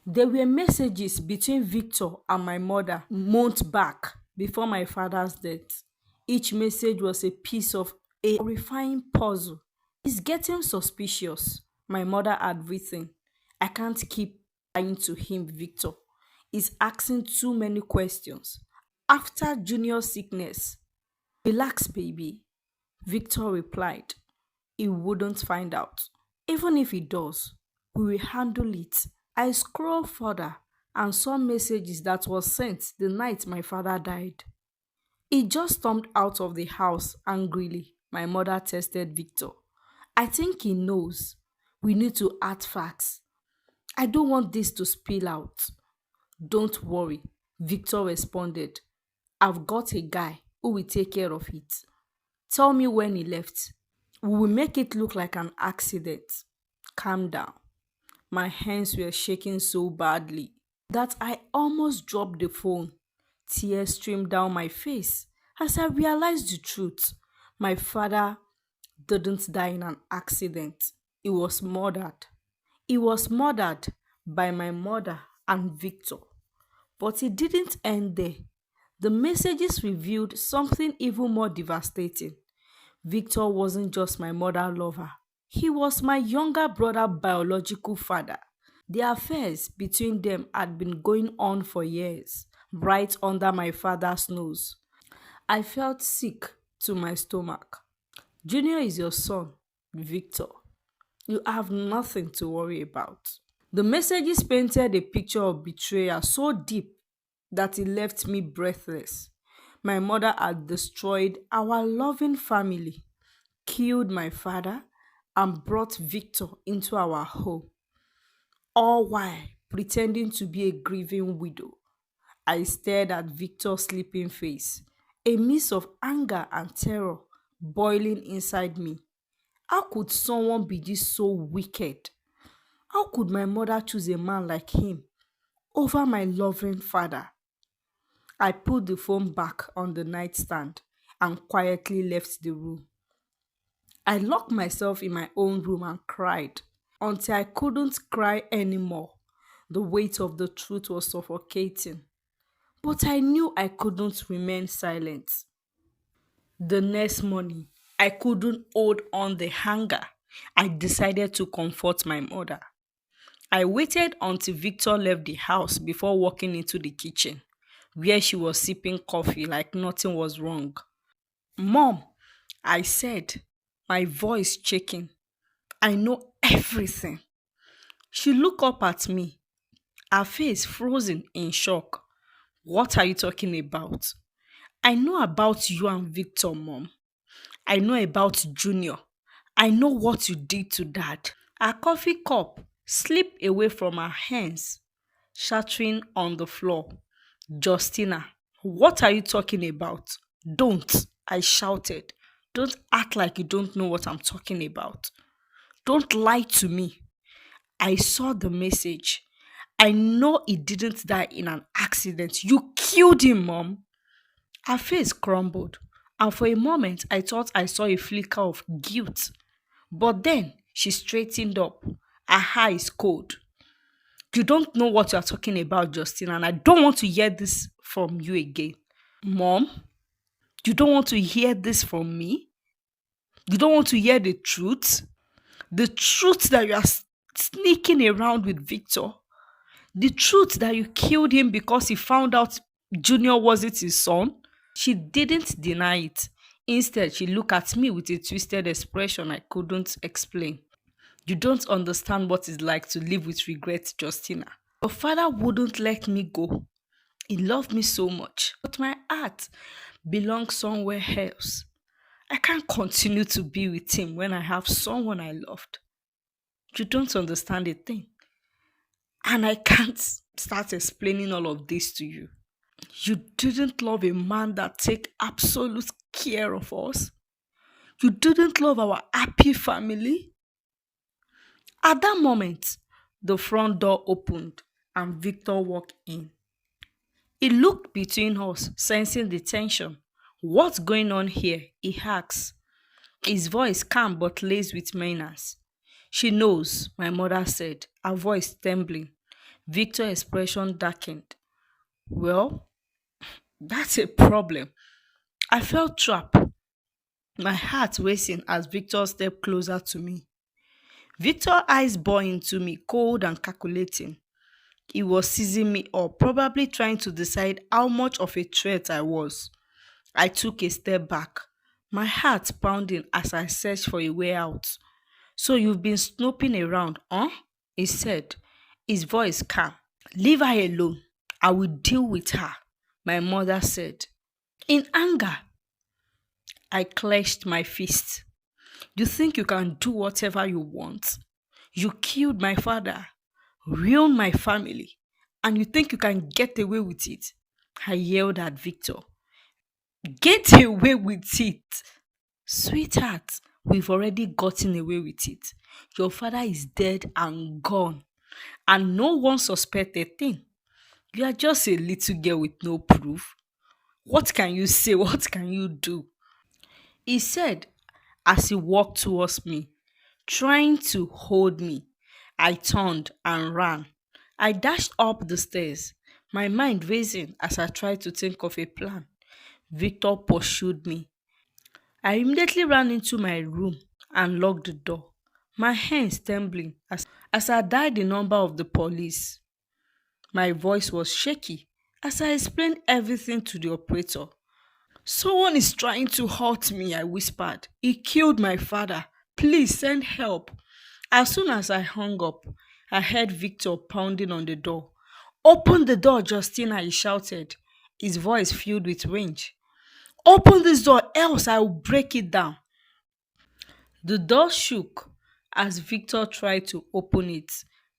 There were messages between Victor and my mother months back before my father's death. Each message was a piece of a horrifying puzzle. It's getting suspicious. My mother had written, I can't keep lying to him, Victor. He's asking too many questions. After Junior's sickness, relax, baby. Victor replied, he wouldn't find out. Even if he does, we will handle it. I scrolled further and saw messages that was sent the night my father died. He just stormed out of the house angrily. My mother tested Victor. I think he knows. We need to add facts. I don't want this to spill out. Don't worry, Victor responded. I've got a guy who will take care of it. Tell me when he left. We will make it look like an accident. Calm down. My hands were shaking so badly that I almost dropped the phone. Tears streamed down my face as I realized the truth. My father didn't die in an accident. He was murdered. He was murdered by my mother and Victor. But it didn't end there. The messages revealed something even more devastating. Victor wasn't just my mother lover. He was my younger brother biological father. The affairs between them had been going on for years, right under my father's nose. I felt sick to my stomach. Junior is your son, Victor. You have nothing to worry about. The messages painted a picture of betrayal so deep that it left me breathless. My mother had destroyed our loving family, killed my father, and brought Victor into our home, all while pretending to be a grieving widow. I stared at Victor's sleeping face, a mist of anger and terror boiling inside me. How could someone be this so wicked? How could my mother choose a man like him over my loving father? I put the phone back on the nightstand and quietly left the room. I locked myself in my own room and cried until I couldn't cry anymore. The weight of the truth was suffocating, but I knew I couldn't remain silent. The next morning, I couldn't hold on the anger. I decided to comfort my mother. I waited until Victor left the house before walking into the kitchen, where she was sipping coffee like nothing was wrong. Mom, I said, my voice shaking, I know everything. She looked up at me, her face frozen in shock. What are you talking about? I know about you and Victor, Mom. I know about Junior. I know what you did to Dad. Her coffee cup slipped away from her hands, shattering on the floor. Justina, what are you talking about? Don't, I shouted. Don't act like you don't know what I'm talking about. Don't lie to me. I saw the message. I know he didn't die in an accident. You killed him, Mom. Her face crumbled, and for a moment I thought I saw a flicker of guilt. But then she straightened up, her eyes cold. You don't know what you are talking about, Justin, and I don't want to hear this from you again. Mom, you don't want to hear this from me? You don't want to hear the truth? The truth that you are sneaking around with Victor? The truth that you killed him because he found out Junior wasn't his son? She didn't deny it. Instead, she looked at me with a twisted expression I couldn't explain. You don't understand what it's like to live with regret, Justina. Your father wouldn't let me go. He loved me so much, but my heart belongs somewhere else. I can't continue to be with him when I have someone I loved. You don't understand a thing. And I can't start explaining all of this to you. You didn't love a man that take absolute care of us. You didn't love our happy family. At that moment, the front door opened and Victor walked in. He looked between us, sensing the tension. What's going on here? He asked. His voice calm but laced with menace. She knows, my mother said, her voice trembling. Victor's expression darkened. Well, that's a problem. I felt trapped, my heart racing as Victor stepped closer to me. Victor's eyes bore into me, cold and calculating. He was seizing me up, probably trying to decide how much of a threat I was. I took a step back, my heart pounding as I searched for a way out. So you've been snooping around, huh? He said, his voice calm. Leave her alone. I will deal with her, my mother said. In anger, I clenched my fist. You think you can do whatever you want? You killed my father, ruined my family, and you think you can get away with it? I yelled at Victor. Get away with it? Sweetheart, we've already gotten away with it. Your father is dead and gone, and no one suspects a thing. You are just a little girl with no proof. What can you say? What can you do? He said as he walked towards me, trying to hold me. I turned and ran. I dashed up the stairs, my mind racing as I tried to think of a plan. Victor pursued me. I immediately ran into my room and locked the door, my hands trembling as I dialed the number of the police. My voice was shaky as I explained everything to the operator. Someone is trying to hurt me, I whispered. He killed my father. Please send help. As soon as I hung up, I heard Victor pounding on the door. Open the door, Justina, he shouted, his voice filled with rage. Open this door, else I will break it down. The door shook as Victor tried to open it.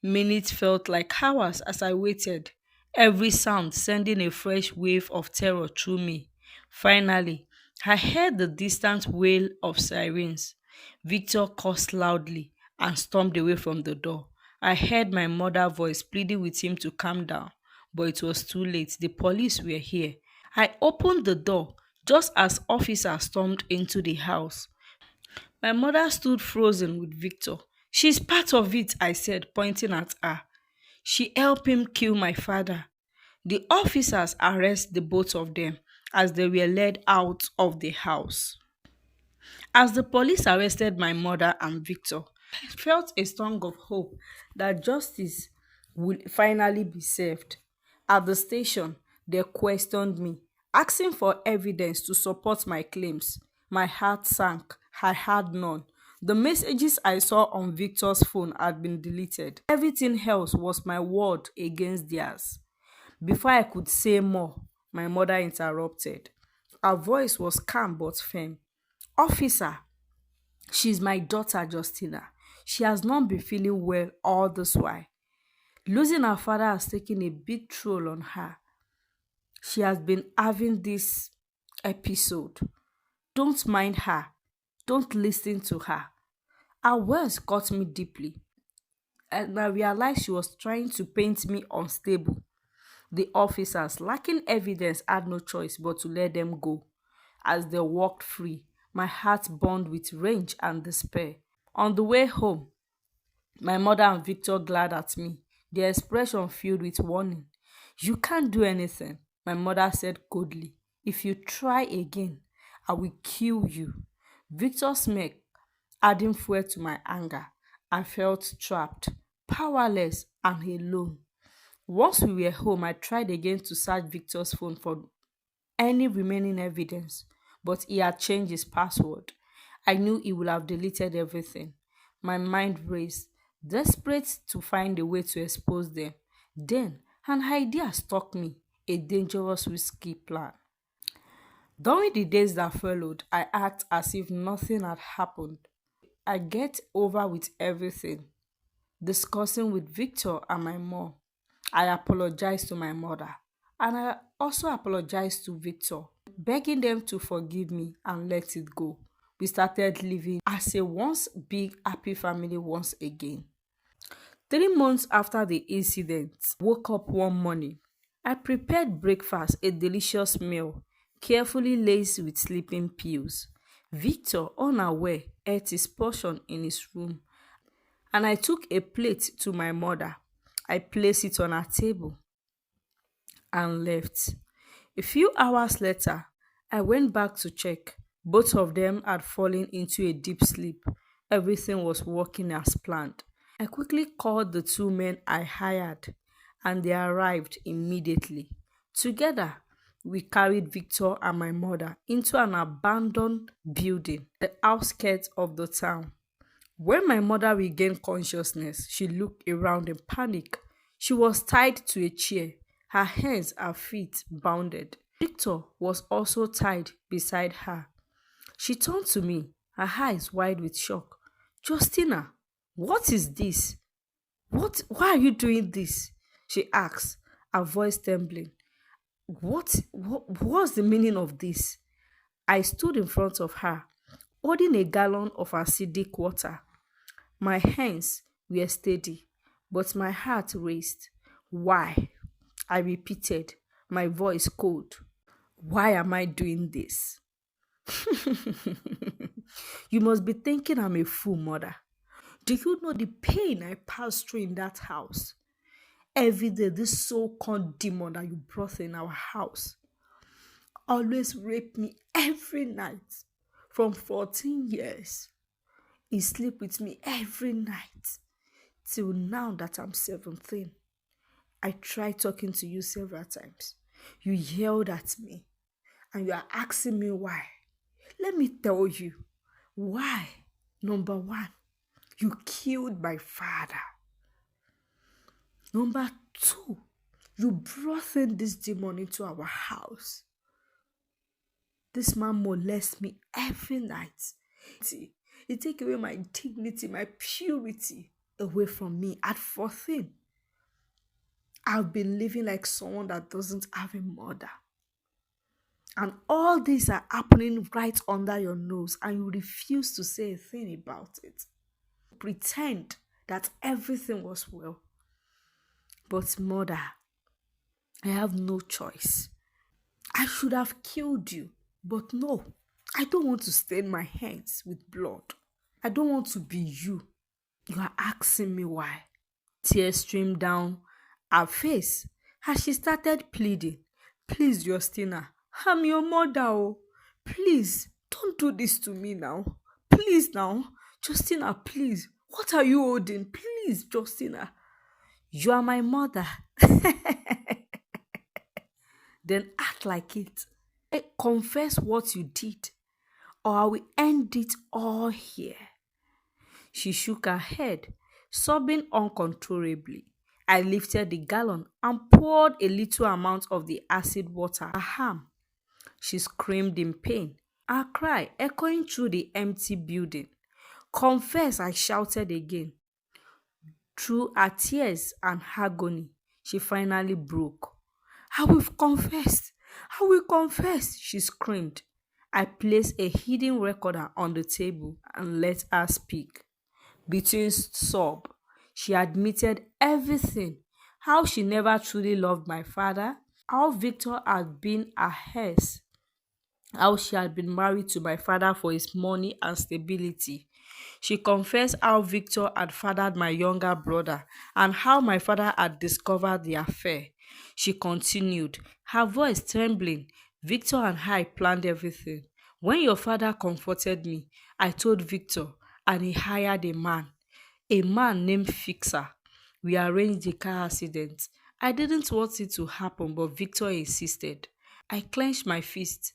Minutes felt like hours as I waited, every sound sending a fresh wave of terror through me. Finally, I heard the distant wail of sirens. Victor cursed loudly and stormed away from the door. I heard my mother's voice pleading with him to calm down, but it was too late. The police were here. I opened the door just as officers stormed into the house. My mother stood frozen with Victor. She's part of it, I said, pointing at her. She helped him kill my father. The officers arrested the both of them as they were led out of the house. As the police arrested my mother and Victor, I felt a song of hope that justice would finally be served. At the station, they questioned me, asking for evidence to support my claims. My heart sank. I had none. The messages I saw on Victor's phone had been deleted. Everything else was my word against theirs. Before I could say more, my mother interrupted. Her voice was calm but firm. Officer, she's my daughter, Justina. She has not been feeling well all this while. Losing her father has taken a big toll on her. She has been having this episode. Don't mind her. Don't listen to her. Her words cut me deeply, and I realized she was trying to paint me unstable. The officers, lacking evidence, had no choice but to let them go. As they walked free, my heart burned with rage and despair. On the way home, my mother and Victor glared at me, their expression filled with warning. You can't do anything, my mother said coldly. If you try again, I will kill you. Victor smirked, adding fuel to my anger. I felt trapped, powerless, and alone. Once we were home, I tried again to search Victor's phone for any remaining evidence, but he had changed his password. I knew he would have deleted everything. My mind raced, desperate to find a way to expose them. Then an idea struck me, a dangerous, risky plan. During the days that followed, I acted as if nothing had happened. I get over with everything, discussing with Victor and my mom. I apologized to my mother, and I also apologized to Victor, begging them to forgive me and let it go. We started living as a once big happy family once again. 3 months after the incident, I woke up one morning. I prepared breakfast, a delicious meal, carefully laced with sleeping pills. Victor, unaware, ate his portion in his room, and I took a plate to my mother. I placed it on her table and left. A few hours later, I went back to check. Both of them had fallen into a deep sleep. Everything was working as planned. I quickly called the two men I hired, and they arrived immediately. Together, we carried Victor and my mother into an abandoned building, the outskirts of the town. When my mother regained consciousness, she looked around in panic. She was tied to a chair, her hands and feet bounded. Victor was also tied beside her. She turned to me, her eyes wide with shock. Justina, what is this? Why are you doing this? She asked, her voice trembling. What's the meaning of this? I stood in front of her, holding a gallon of acidic water. My hands were steady, but my heart raced. Why? I repeated, my voice cold. Why am I doing this? You must be thinking I'm a fool, mother. Do you know the pain I passed through in that house? Every day, this so-called demon that you brought in our house always raped me every night from 14 years. He sleep with me every night till now that I'm 17. I tried talking to you several times. You yelled at me and you are asking me why. Let me tell you why. Number one, you killed my father. Number two, you brought in this demon into our house. This man molests me every night. He take away my dignity, my purity away from me at 14. I've been living like someone that doesn't have a mother. And all these are happening right under your nose, and you refuse to say a thing about it. Pretend that everything was well. But mother, I have no choice. I should have killed you, but no. I don't want to stain my hands with blood. I don't want to be you. You are asking me why. Tears streamed down her face as she started pleading. Please, Justina, I'm your mother. Oh. Please, don't do this to me now. Please now. Justina, please. What are you holding? Please, Justina. You are my mother. Then act like it. Confess what you did, or I will end it all here. She shook her head, sobbing uncontrollably. I lifted the gallon and poured a little amount of the acid water on her arm. She screamed in pain, her cry echoing through the empty building. Confess, I shouted again. Through her tears and agony, she finally broke. I will confess. I will confess, she screamed. I placed a hidden recorder on the table and let her speak. Between sobs, she admitted everything. How she never truly loved my father, how Victor had been her heirs, how she had been married to my father for his money and stability. She confessed how Victor had fathered my younger brother and how my father had discovered the affair. She continued, her voice trembling. Victor and I planned everything. When your father comforted me, I told Victor, and he hired a man named Fixer. We arranged the car accident. I didn't want it to happen, but Victor insisted. I clenched my fist,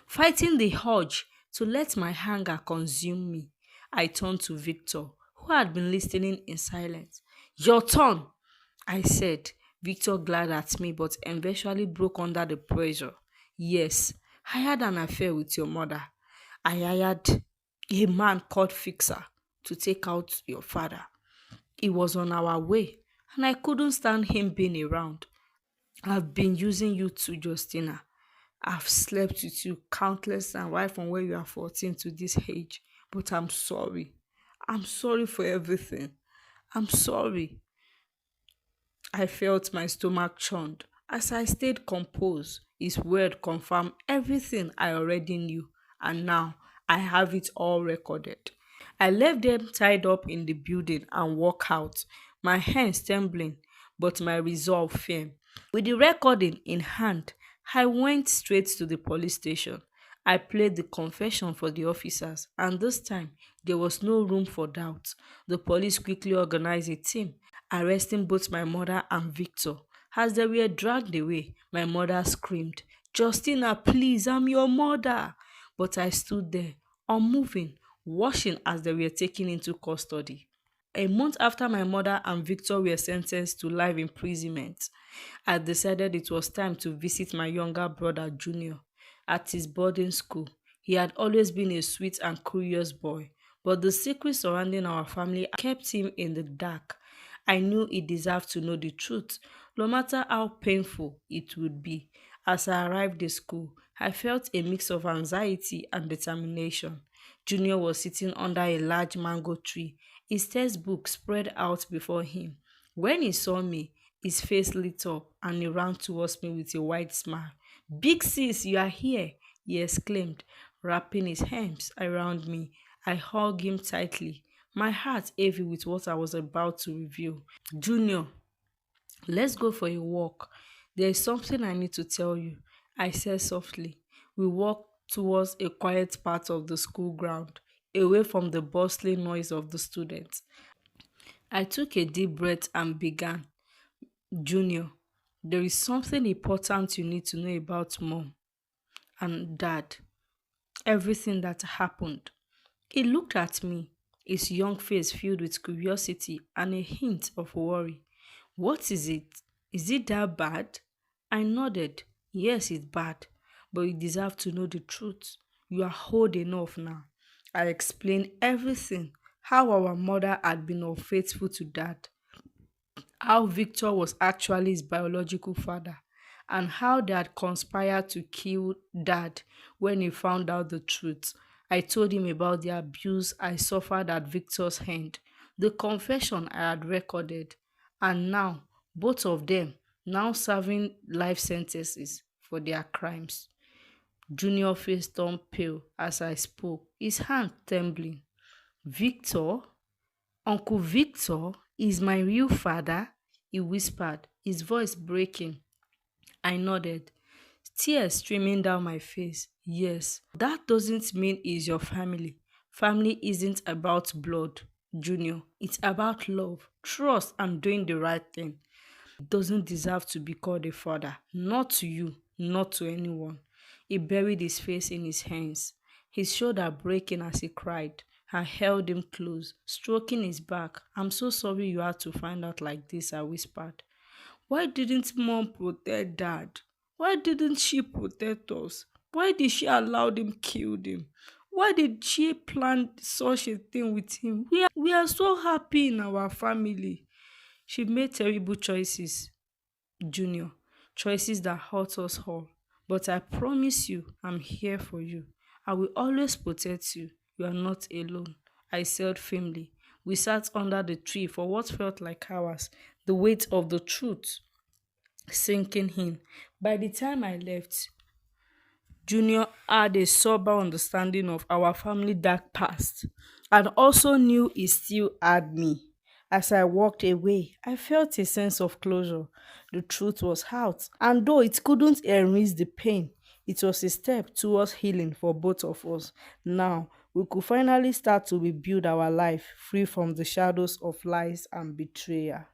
fighting the urge to let my anger consume me. I turned to Victor, who had been listening in silence. Your turn, I said. Victor glared at me but eventually broke under the pressure. Yes, I had an affair with your mother. I hired a man called Fixer to take out your father. He was on our way, and I couldn't stand him being around. I've been using you too, Justina. I've slept with you countless times right from when you are 14 to this age. But I'm sorry. I'm sorry for everything. I'm sorry. I felt my stomach churned. As I stayed composed, his word confirmed everything I already knew, and now I have it all recorded. I left them tied up in the building and walked out, my hands trembling, but my resolve firm. With the recording in hand, I went straight to the police station. I played the confession for the officers, and this time there was no room for doubt. The police quickly organized a team, arresting both my mother and Victor. As they were dragged away, my mother screamed, "Justina, please, I'm your mother." But I stood there, unmoving, watching as they were taken into custody. A month after my mother and Victor were sentenced to life imprisonment, I decided it was time to visit my younger brother Junior at his boarding school. He had always been a sweet and curious boy, but the secrets surrounding our family kept him in the dark. I knew he deserved to know the truth, no matter how painful it would be. As I arrived at school, I felt a mix of anxiety and determination. Junior was sitting under a large mango tree, his textbook spread out before him. When he saw me, his face lit up and he ran towards me with a wide smile. "Big sis, you are here!" he exclaimed, wrapping his arms around me. I hugged him tightly, my heart heavy with what I was about to reveal. "Junior, let's go for a walk. There is something I need to tell you," I said softly. We walked towards a quiet part of the school ground, away from the bustling noise of the students. I took a deep breath and began. "Junior, there is something important you need to know about mom and dad. Everything that happened." He looked at me, his young face filled with curiosity and a hint of worry. "What is it? Is it that bad?" I nodded. "Yes, it's bad, but you deserve to know the truth. You are old enough now." I explained everything, how our mother had been unfaithful to dad, how Victor was actually his biological father, and how they had conspired to kill dad when he found out the truth. I told him about the abuse I suffered at Victor's hand, the confession I had recorded, and now both of them now serving life sentences for their crimes. Junior face turned pale as I spoke, his hand trembling. "Victor? Uncle Victor is my real father?" he whispered, his voice breaking. I nodded, tears streaming down my face. "Yes, that doesn't mean he's your family. Family isn't about blood, Junior. It's about love, trust, and doing the right thing. He doesn't deserve to be called a father. Not to you, not to anyone." He buried his face in his hands, his shoulder breaking as he cried. I held him close, stroking his back. "I'm so sorry you had to find out like this," I whispered. "Why didn't mom protect dad? Why didn't she protect us? Why did she allow them kill him? Why did she plan such a thing with him? We are so happy in our family." She made terrible choices, Junior, choices that hurt us all. But I promise you, I'm here for you. I will always protect you. You are not alone. I said firmly. We sat under the tree for what felt like hours, the weight of the truth sinking in. By the time I left, Junior had a sober understanding of our family dark past and also knew he still had me. As I walked away, I felt a sense of closure. The truth was out, and though it couldn't erase the pain, it was a step towards healing for both of us. Now, we could finally start to rebuild our life free from the shadows of lies and betrayal.